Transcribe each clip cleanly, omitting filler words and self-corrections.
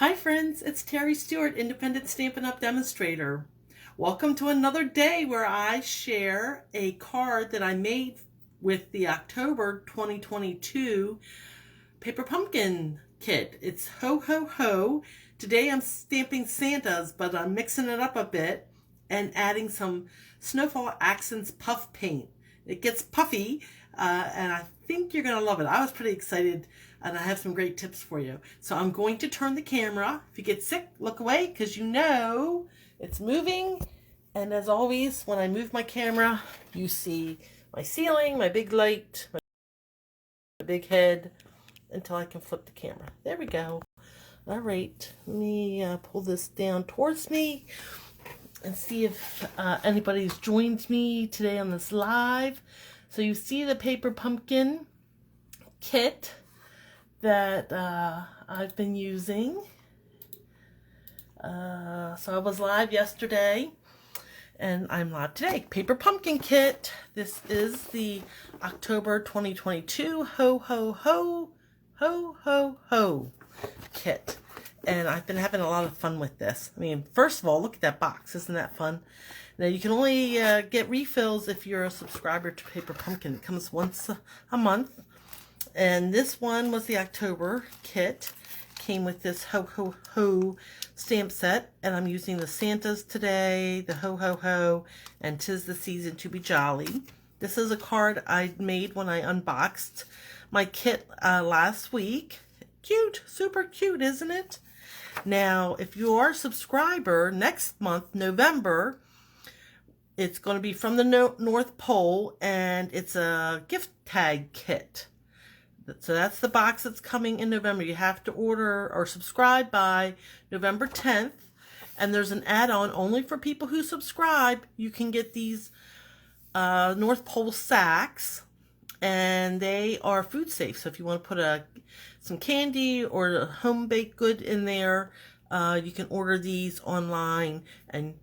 Hi friends, it's Terry Stewart, Independent Stampin' Up! Demonstrator. Welcome to another day where I share a card that I made with the October 2022 Paper Pumpkin kit. It's Ho Ho Ho. Today I'm stamping Santas, but I'm mixing it up a bit and adding some Snowfall Accents Puff Paint. It gets puffy, and I think you're going to love it. I was pretty excited, and I have some great tips for you. So I'm going to turn the camera. If you get sick, look away, because you know it's moving. And as always, when I move my camera, you see my ceiling, my big light, my big head, until I can flip the camera. There we go. All right, let me pull this down towards me and see if anybody's joined me today on this live. So you see the Paper Pumpkin kit that I've been using. So I was live yesterday and I'm live today. Paper Pumpkin kit. This is the October 2022 Ho Ho Ho Ho Ho Ho kit. And I've been having a lot of fun with this. I mean, first of all, look at that box. Isn't that fun? Now, you can only get refills if you're a subscriber to Paper Pumpkin. It comes once a month. And this one was the October kit. Came with this Ho Ho Ho stamp set. And I'm using the Santas today, the Ho Ho Ho, and 'Tis the Season to Be Jolly. This is a card I made when I unboxed my kit last week. Cute, super cute, isn't it? Now, if you are a subscriber, next month, November, it's going to be from the North Pole, and it's a gift tag kit. So that's the box that's coming in November. You have to order or subscribe by November 10th, and there's an add-on only for people who subscribe. You can get these North Pole sacks, and they are food safe. So if you want to put some candy or a home baked good in there, you can order these online and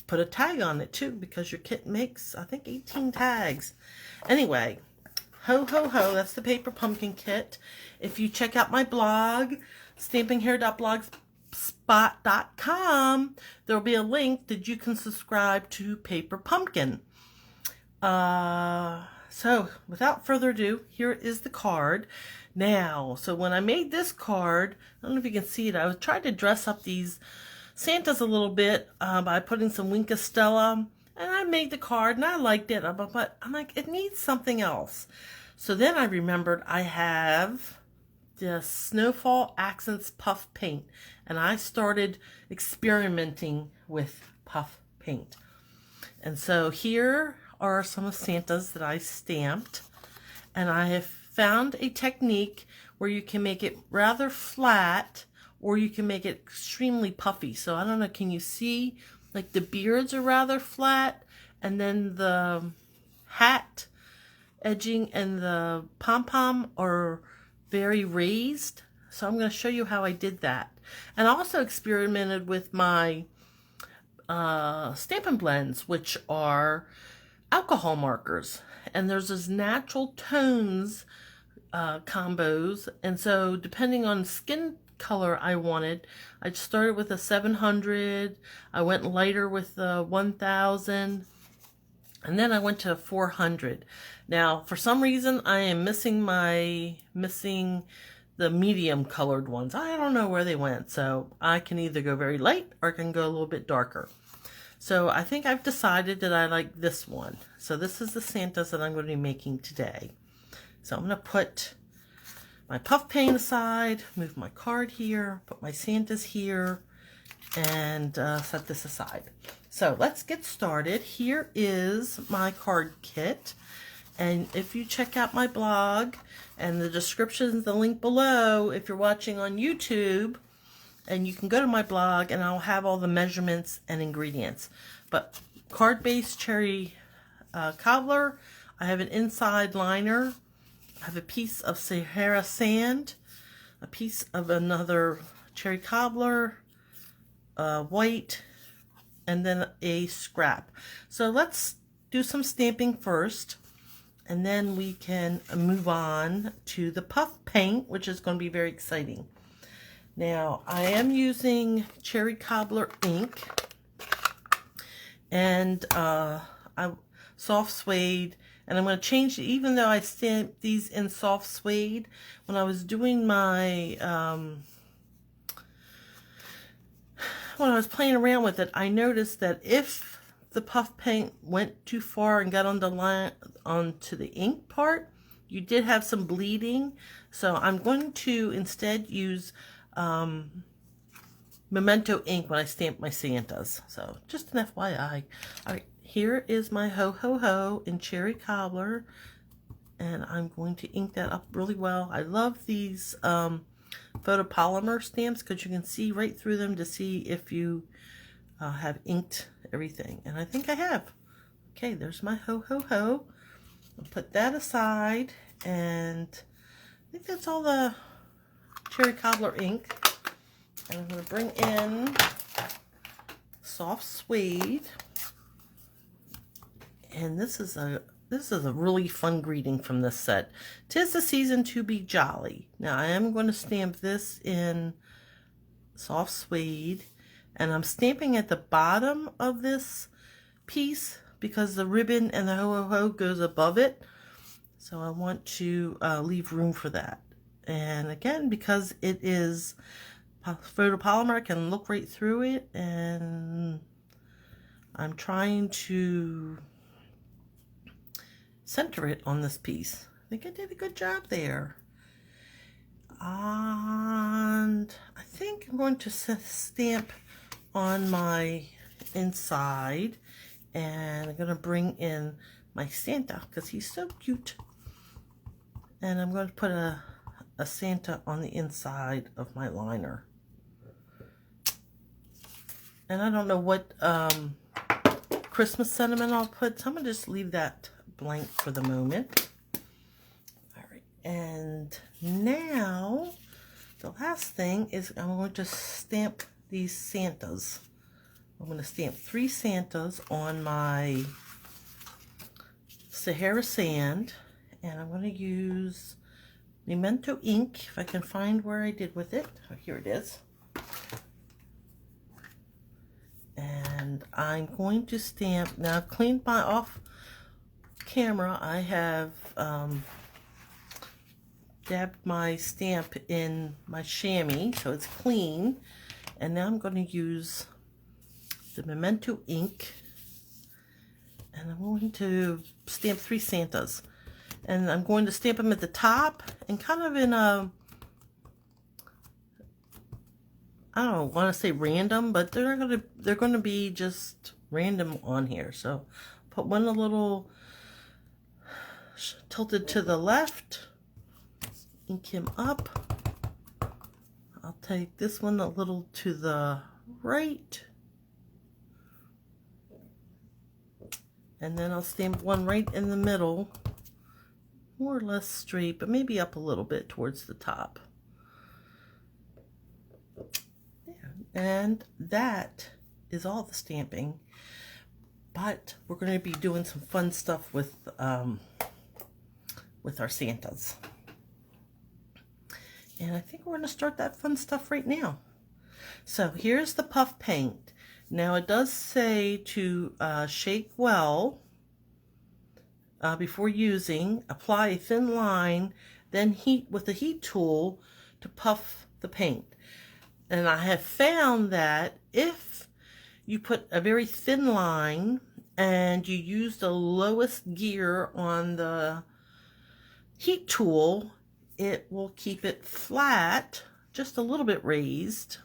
put a tag on it too, because your kit makes, I think, 18 tags. Anyway, Ho Ho Ho, that's the Paper Pumpkin kit. If you check out my blog, stampinghair.blogspot.com, there'll be a link that you can subscribe to Paper Pumpkin. So, without further ado, here is the card. Now, so when I made this card, I don't know if you can see it, I tried to dress up these Santas a little bit by putting some Wink of Stella, and I made the card, and I liked it, but I'm like, it needs something else. So then I remembered I have the Snowfall Accents Puff Paint, and I started experimenting with puff paint. And so here are some of Santas that I stamped, and I have found a technique where you can make it rather flat or you can make it extremely puffy. So I don't know, can you see, like, the beards are rather flat, and then the hat edging and the pom-pom are very raised. So I'm going to show you how I did that. And I also experimented with my Stampin' Blends, which are alcohol markers, and there's this natural tones combos, and so depending on skin color I wanted, I started with a 700, I went lighter with the 1000, and then I went to 400. Now, for some reason, I am missing the medium colored ones. I don't know where they went, so I can either go very light or I can go a little bit darker. So I think I've decided that I like this one. So this is the Santas that I'm going to be making today. So I'm going to put my puff paint aside, move my card here, put my Santas here, and set this aside. So let's get started. Here is my card kit. And if you check out my blog and the description, the link below, if you're watching on YouTube, and you can go to my blog and I'll have all the measurements and ingredients. But card-based cherry cobbler, I have an inside liner, I have a piece of Sahara sand, a piece of another cherry cobbler, white, and then a scrap. So let's do some stamping first, and then we can move on to the puff paint, which is going to be very exciting. Now, I am using Cherry Cobbler ink and soft suede, and I'm going to change it, even though I stamped these in soft suede. When I was doing my, when I was playing around with it, I noticed that if the puff paint went too far and got on the line, onto the ink part, you did have some bleeding. So I'm going to instead use Memento ink when I stamp my Santas. So just an FYI. All right, here is my HoHoHo in Cherry Cobbler, and I'm going to ink that up really well. I love these photopolymer stamps because you can see right through them to see if you have inked everything, and I think I have. Okay, there's my HoHoHo. I'll put that aside, and I think that's all the Cherry Cobbler ink. And I'm going to bring in soft suede, and this is a really fun greeting from this set. 'Tis the season to be jolly. Now I am going to stamp this in soft suede, and I'm stamping at the bottom of this piece because the ribbon and the HoHoHo goes above it, so I want to leave room for that. And again, because it is photopolymer, I can look right through it, and I'm trying to center it on this piece. I think I did a good job there. And I think I'm going to stamp on my inside, and I'm going to bring in my Santa because he's so cute. And I'm going to put a Santa on the inside of my liner. And I don't know what Christmas sentiment I'll put, so I'm going to just leave that blank for the moment. All right, and now the last thing is I'm going to stamp these Santas. I'm going to stamp 3 Santas on my Sahara sand, and I'm going to use Memento ink, if I can find where I did with it. Oh, here it is. And I'm going to stamp, now I've cleaned my off camera, I have dabbed my stamp in my chamois so it's clean, and now I'm going to use the Memento ink, and I'm going to stamp 3 Santas, and I'm going to stamp them at the top and kind of in a, I don't want to say random, but they're going to be just random on here. So put one a little tilted to the left, ink him up. I'll take this one a little to the right, and then I'll stamp one right in the middle, more or less straight, but maybe up a little bit towards the top. And that is all the stamping, but we're going to be doing some fun stuff with our Santas. And I think we're going to start that fun stuff right now. So here's the puff paint. Now it does say to shake well before using, apply a thin line, then heat with the heat tool to puff the paint. And I have found that if you put a very thin line and you use the lowest gear on the heat tool, it will keep it flat, just a little bit raised.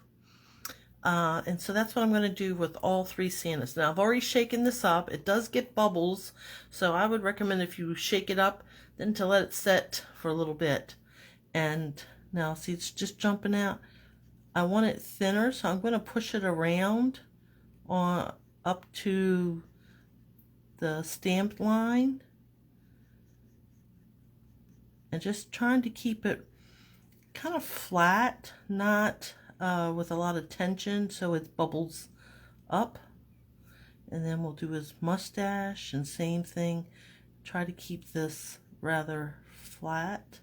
And so that's what I'm going to do with all 3 Santas. Now I've already shaken this up. It does get bubbles, so I would recommend if you shake it up, then to let it set for a little bit. And now see, it's just jumping out. I want it thinner, so I'm going to push it around up to the stamped line, and just trying to keep it kind of flat, not with a lot of tension, so it bubbles up. And then we'll do his mustache, and same thing, try to keep this rather flat.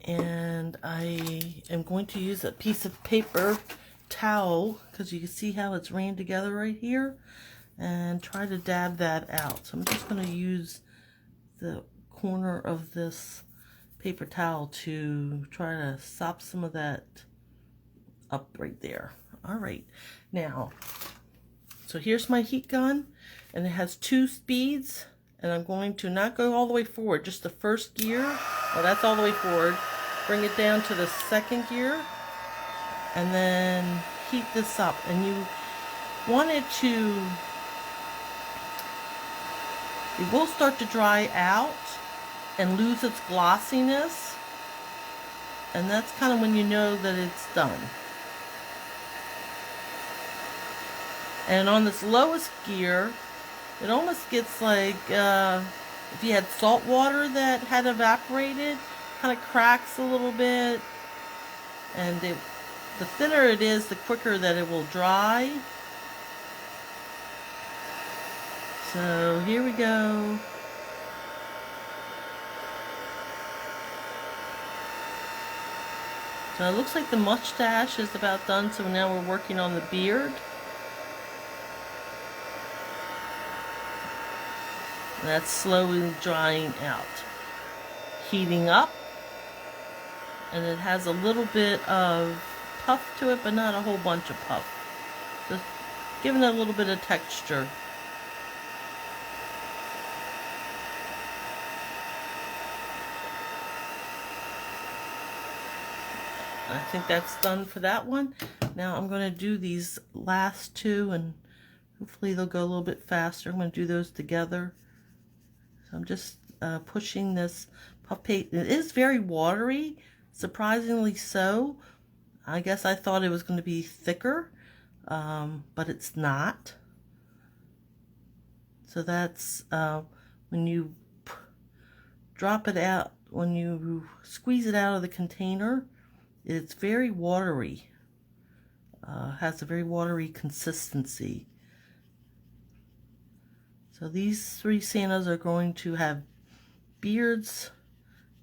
And I am going to use a piece of paper towel, because you can see how it's ran together right here, and try to dab that out. So I'm just going to use the corner of this paper towel to try to sop some of that up right there. All right, now, so here's my heat gun, and it has 2 speeds, and I'm going to not go all the way forward, just the first gear. Well, that's all the way forward. Bring it down to the 2nd gear, and then heat this up. And you want it to, it will start to dry out and lose its glossiness, and that's kind of when you know that it's done. And on this lowest gear, it almost gets like if you had salt water that had evaporated, kind of cracks a little bit. And the thinner it is, the quicker that it will dry. So here we go. So it looks like the mustache is about done, so now we're working on the beard. And that's slowly drying out. Heating up. And it has a little bit of puff to it, but not a whole bunch of puff. Just giving it a little bit of texture. I think that's done for that one. Now I'm going to do these last 2, and hopefully they'll go a little bit faster. I'm going to do those together. So I'm just pushing this puff paint. It is very watery, surprisingly so. I guess I thought it was going to be thicker, but it's not. So that's when you drop it out, when you squeeze it out of the container, it's very watery. Has a very watery consistency. So these 3 Santas are going to have beards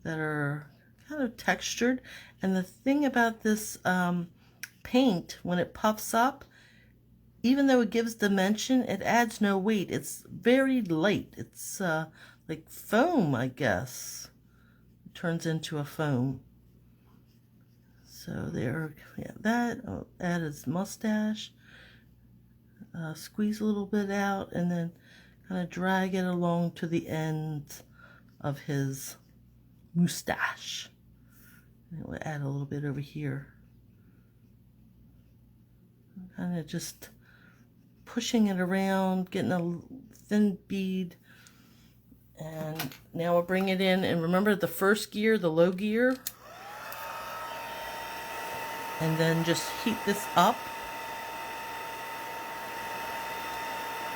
that are kind of textured. And the thing about this paint, when it puffs up, even though it gives dimension, it adds no weight. It's very light. It's like foam, I guess. It turns into a foam. So there, yeah, that. I'll add his mustache. Squeeze a little bit out, and then kind of drag it along to the end of his mustache. And we'll add a little bit over here. Kind of just pushing it around, getting a thin bead. And now we'll bring it in, and remember the first gear, the low gear. And then just heat this up.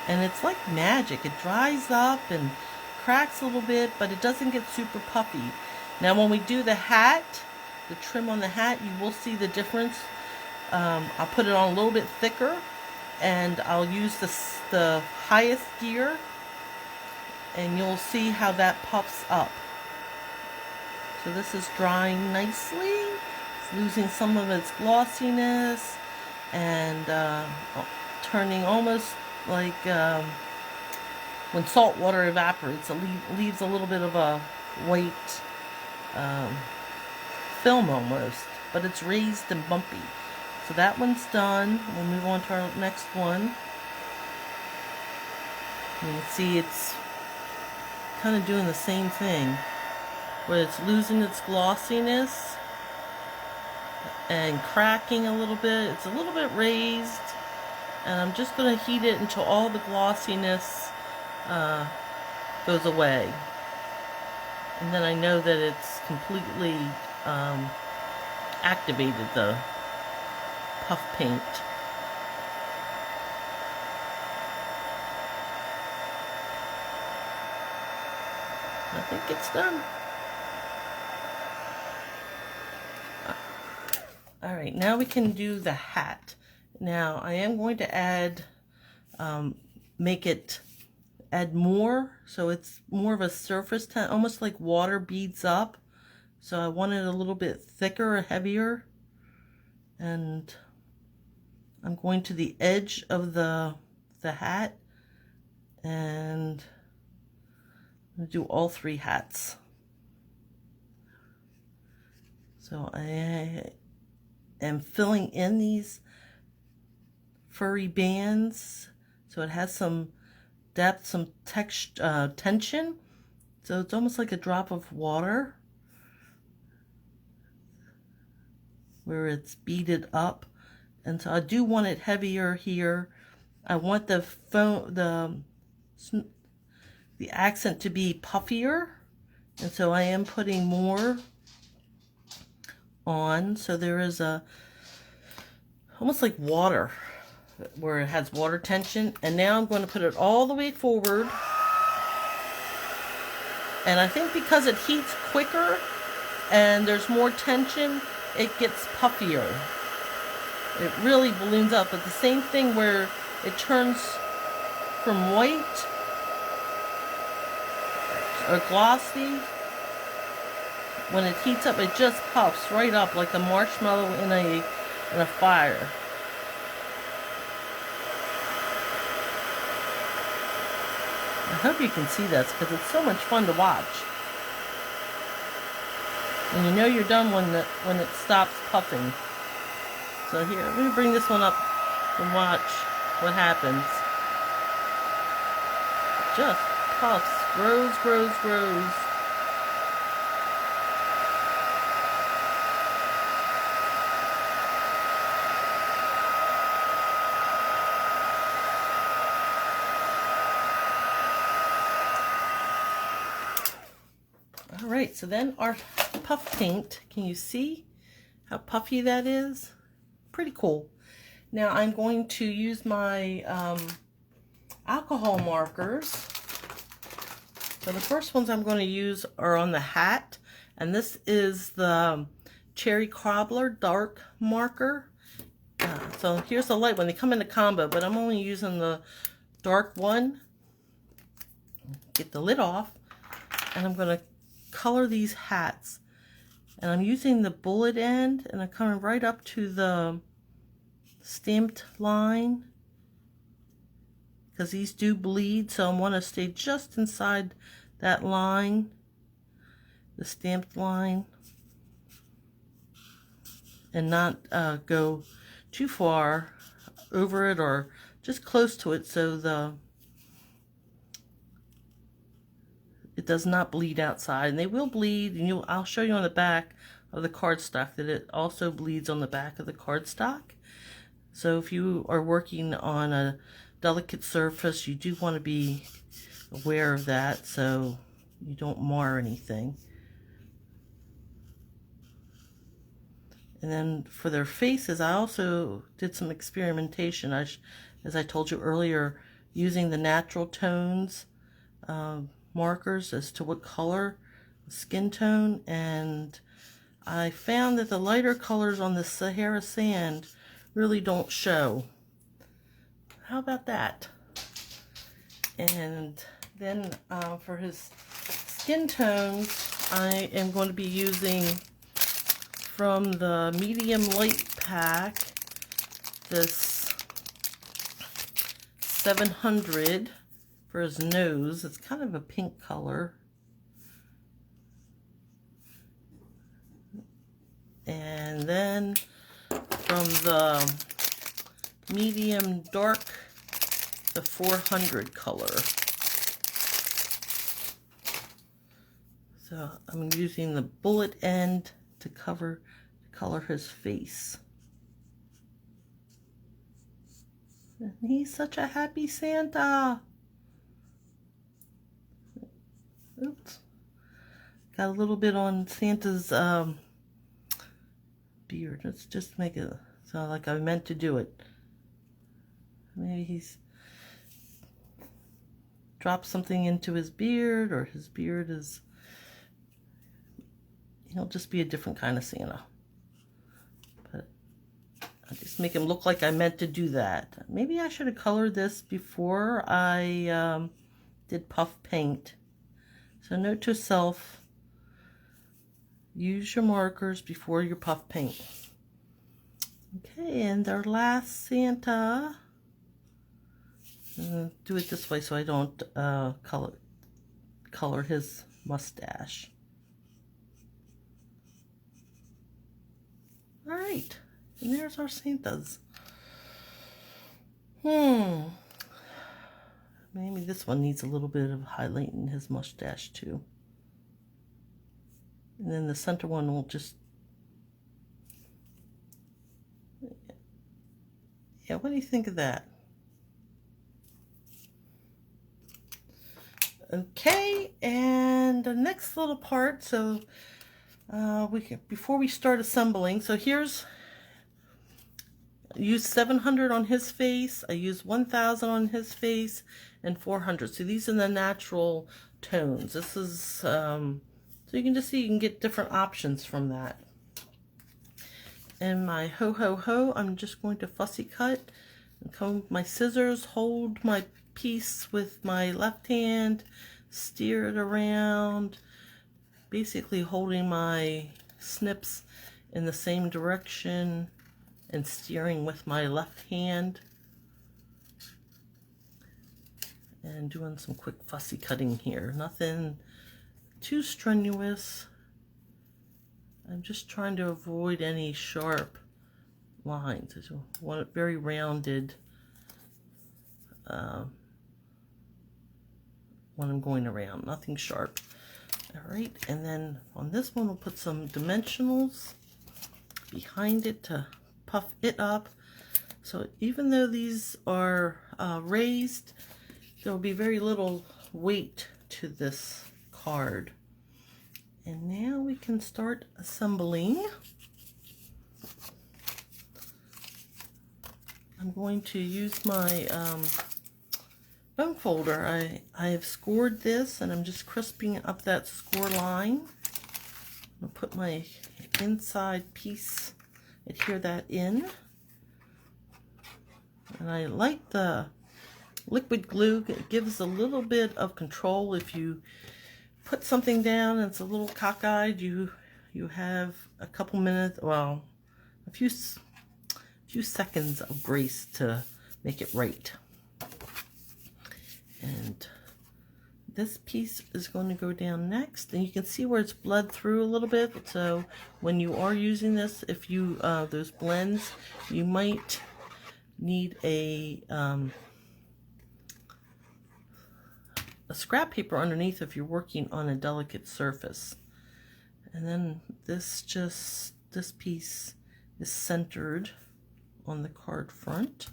And it's like magic. It dries up and cracks a little bit, but it doesn't get super puffy. Now when we do the hat, the trim on the hat, you will see the difference. I'll put it on a little bit thicker, and I'll use the highest gear, and you'll see how that puffs up. So this is drying nicely. It's losing some of its glossiness, and turning almost like when salt water evaporates, it leaves a little bit of a white film almost, but it's raised and bumpy. So that one's done. We'll move on to our next one. You can see it's kind of doing the same thing, where it's losing its glossiness and cracking a little bit. It's a little bit raised. And I'm just going to heat it until all the glossiness goes away. And then I know that it's completely activated the puff paint. I think it's done. Alright, now we can do the hat. Now, I am going to add, add more, so it's more of a surface tint, almost like water beads up. So I want it a little bit thicker or heavier. And I'm going to the edge of the hat, and I'm going to do all 3 hats. So I am filling in these furry bands so it has some depth, some tension. So it's almost like a drop of water where it's beaded up. And so I do want it heavier here. I want the accent to be puffier, and so I am putting more on. So there is almost like water, where it has water tension. And now I'm going to put it all the way forward. And I think because it heats quicker and there's more tension, it gets puffier. It really balloons up. But the same thing where it turns from white or glossy, when it heats up, it just puffs right up like a marshmallow in a fire. I hope you can see this because it's so much fun to watch. And you know you're done when it stops puffing. So here, let me bring this one up and watch what happens. It just puffs, grows, grows, grows. Alright, so then our puff paint, can you see how puffy that is? Pretty cool. Now I'm going to use my alcohol markers. So the first ones I'm going to use are on the hat, and this is the Cherry Cobbler dark marker. So here's the light one. They come in a combo, but I'm only using the dark one. Get the lid off, and I'm going to color these hats. And I'm using the bullet end, and I'm coming right up to the stamped line, because these do bleed, so I want to stay just inside that line, the stamped line, and not go too far over it or just close to it, so it does not bleed outside. And they will bleed, and I'll show you on the back of the cardstock that it also bleeds on the back of the cardstock. So if you are working on a delicate surface, you do want to be aware of that so you don't mar anything. And then for their faces, I also did some experimentation, as I told you earlier, using the natural tones markers as to what color, skin tone, and I found that the lighter colors on the Sahara sand really don't show. How about that? And then for his skin tones, I am going to be using from the medium light pack this 700 for his nose. It's kind of a pink color. And then from the medium dark, the 400 color. So I'm using the bullet end to color his face. And he's such a happy Santa. Oops. Got a little bit on Santa's beard. Let's just make it sound like I meant to do it. Maybe he's dropped something into his beard, or his beard is, he'll just be a different kind of Santa. But I just make him look like I meant to do that. Maybe I should have colored this before I did puff paint. So note to self, use your markers before your puff paint. Okay, and our last Santa. Do it this way so I don't color his mustache. All right, and there's our Santas. Maybe this one needs a little bit of highlighting his mustache too. And then the center one will just, yeah, what do you think of that? Okay, and the next little part, so before we start assembling, so here's, I used 700 on his face, I used 1000 on his face, and 400. So these are the natural tones. This is, so you can just see you can get different options from that. And my HoHoHo, I'm just going to fussy cut and comb my scissors, hold my piece with my left hand, steer it around, basically holding my snips in the same direction and steering with my left hand and doing some quick fussy cutting here. Nothing too strenuous. I'm just trying to avoid any sharp lines. I just want it very rounded when I'm going around, nothing sharp. All right, and then on this one we'll put some dimensionals behind it to puff it up. So even though these are raised, there will be very little weight to this card. And now we can start assembling. I'm going to use my bone folder. I have scored this and I'm just crisping up that score line. I'll put my inside piece, adhere that in. And I like the liquid glue. It gives a little bit of control. If you put something down and it's a little cockeyed, you have a couple minutes, well, a few seconds of grace to make it right. And this piece is going to go down next, and you can see where it's bled through a little bit. So when you are using this, if you those blends, you might need a scrap paper underneath if you're working on a delicate surface. And then this piece is centered on the card front.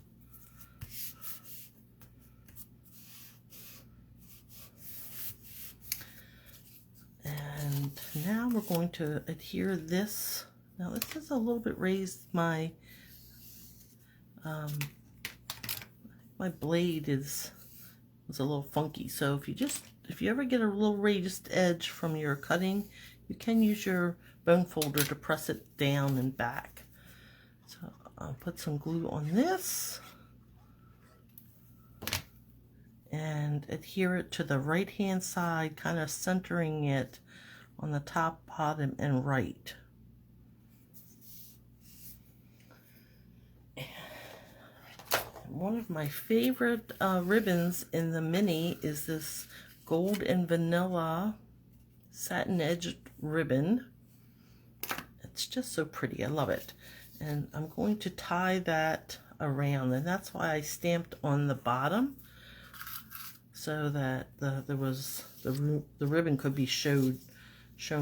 And now we're going to adhere this. Now this is a little bit raised. My blade was a little funky. So if you ever get a little raised edge from your cutting, you can use your bone folder to press it down and back. So I'll put some glue on this and adhere it to the right hand side, kind of centering it on the top, bottom, and right. One of my favorite ribbons in the mini is this gold and vanilla satin edged ribbon. It's just so pretty. I love it. And I'm going to tie that around, and that's why I stamped on the bottom, so that the ribbon could be shown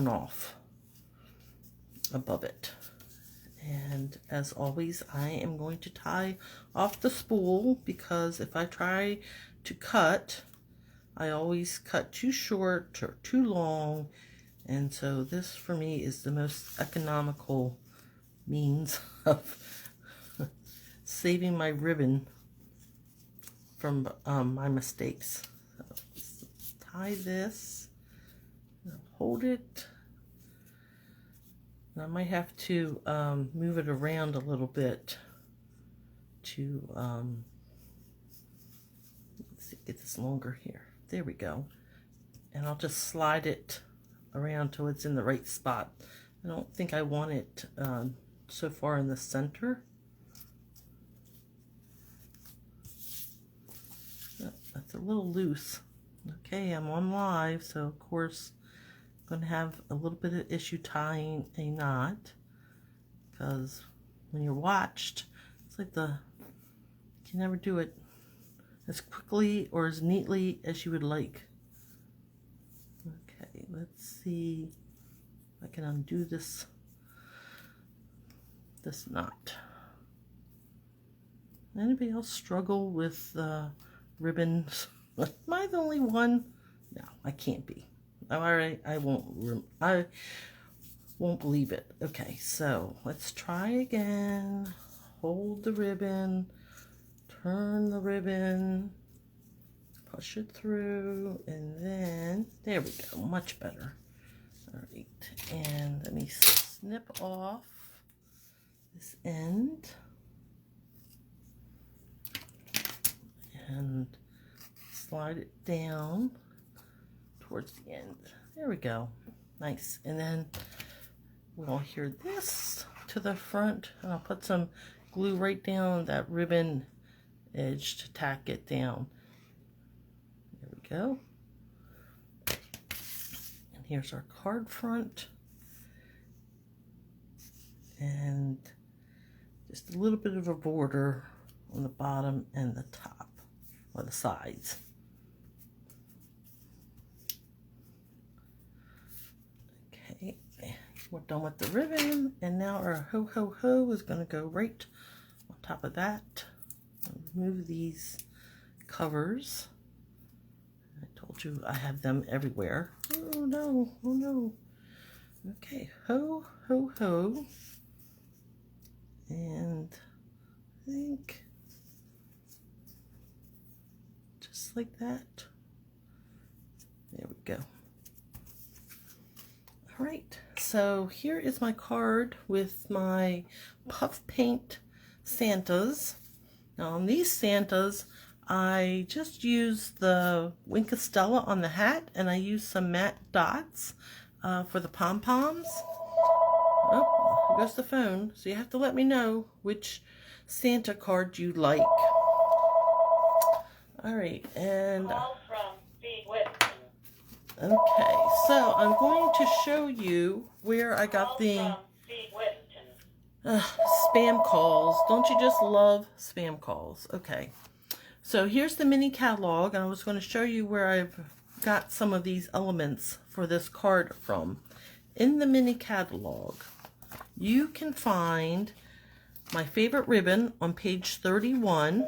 off above it. And as always, I am going to tie off the spool, because if I try to cut, I always cut too short or too long, and so this for me is the most economical means of saving my ribbon from my mistakes. So tie this, hold it. And I might have to move it around a little bit to let's see, get this longer here. There we go. And I'll just slide it around till it's in the right spot. I don't think I want it so far in the center. Oh, that's a little loose. Okay, I'm on live, so of course I'm going to have a little bit of issue tying a knot, because when you're watched, it's like you can never do it as quickly or as neatly as you would like. Okay, let's see if I can undo this knot. Anybody else struggle with ribbons? Am I the only one? No, I can't be. All right, I won't believe it. Okay, so let's try again. Hold the ribbon, turn the ribbon, push it through, and then, there we go, much better. All right, and let me snip off this end and slide it down towards the end. There we go. Nice. And then we'll adhere this to the front, and I'll put some glue right down that ribbon edge to tack it down. There we go. And here's our card front. And just a little bit of a border on the bottom and the top, or the sides. Okay, we're done with the ribbon, and now our HoHoHo is going to go right on top of that. I'll remove these covers. I told you I have them everywhere. Oh no, oh no. Okay, HoHoHo. And I think just like that. There we go. All right, so here is my card with my puff paint Santas. Now on these Santas, I just used the Wink of Stella on the hat, and I used some matte dots for the pom-poms. Oh, here goes the phone. So you have to let me know which Santa card you like. All right, and okay, so I'm going to show you where I got the spam calls. Don't you just love spam calls? Okay, so here's the mini catalog, and I was going to show you where I've got some of these elements for this card from. In the mini catalog, you can find my favorite ribbon on page 31,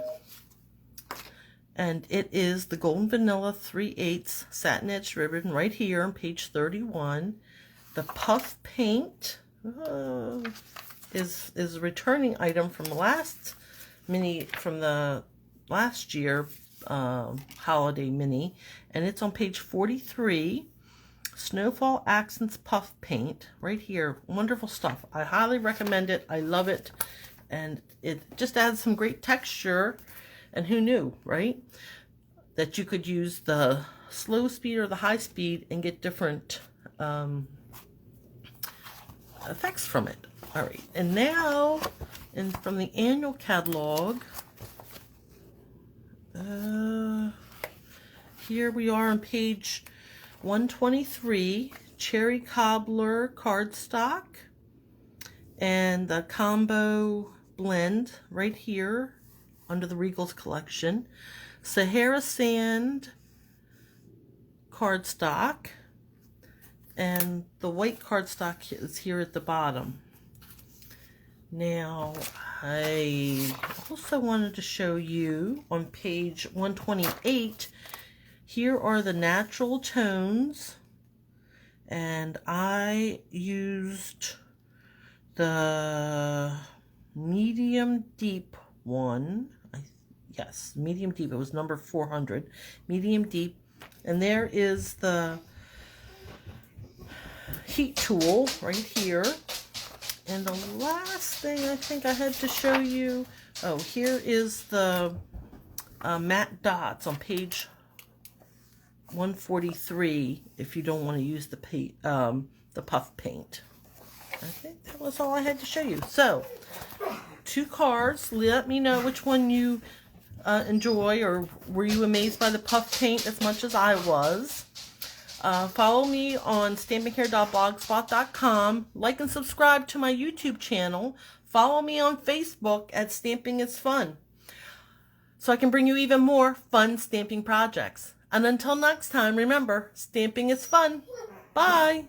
and it is the Golden Vanilla 3/8 satin edge ribbon right here on page 31. The puff paint is a returning item from the last year holiday mini, and it's on page 43. Snowfall Accents Puff Paint right here. Wonderful stuff. I highly recommend it. I love it, and it just adds some great texture. And who knew, right, that you could use the slow speed or the high speed and get different effects from it. All right, and now, from the annual catalog, here we are on page 123, Cherry Cobbler cardstock, and the combo blend right here under the Regals collection. Sahara Sand cardstock, and the white cardstock is here at the bottom. Now, I also wanted to show you on page 128, here are the natural tones, and I used the medium deep one. Yes, medium deep. It was number 400. Medium deep. And there is the heat tool right here. And the last thing I think I had to show you, oh, here is the matte dots on page 143 if you don't want to use the puff paint. I think that was all I had to show you. So, 2 cards. Let me know which one you enjoy, or were you amazed by the puff paint as much as I was. Follow me on stampingcare.blogspot.com. Like and subscribe to my YouTube channel. Follow me on Facebook at Stamping is Fun, so I can bring you even more fun stamping projects. And until next time, remember, stamping is fun. Bye!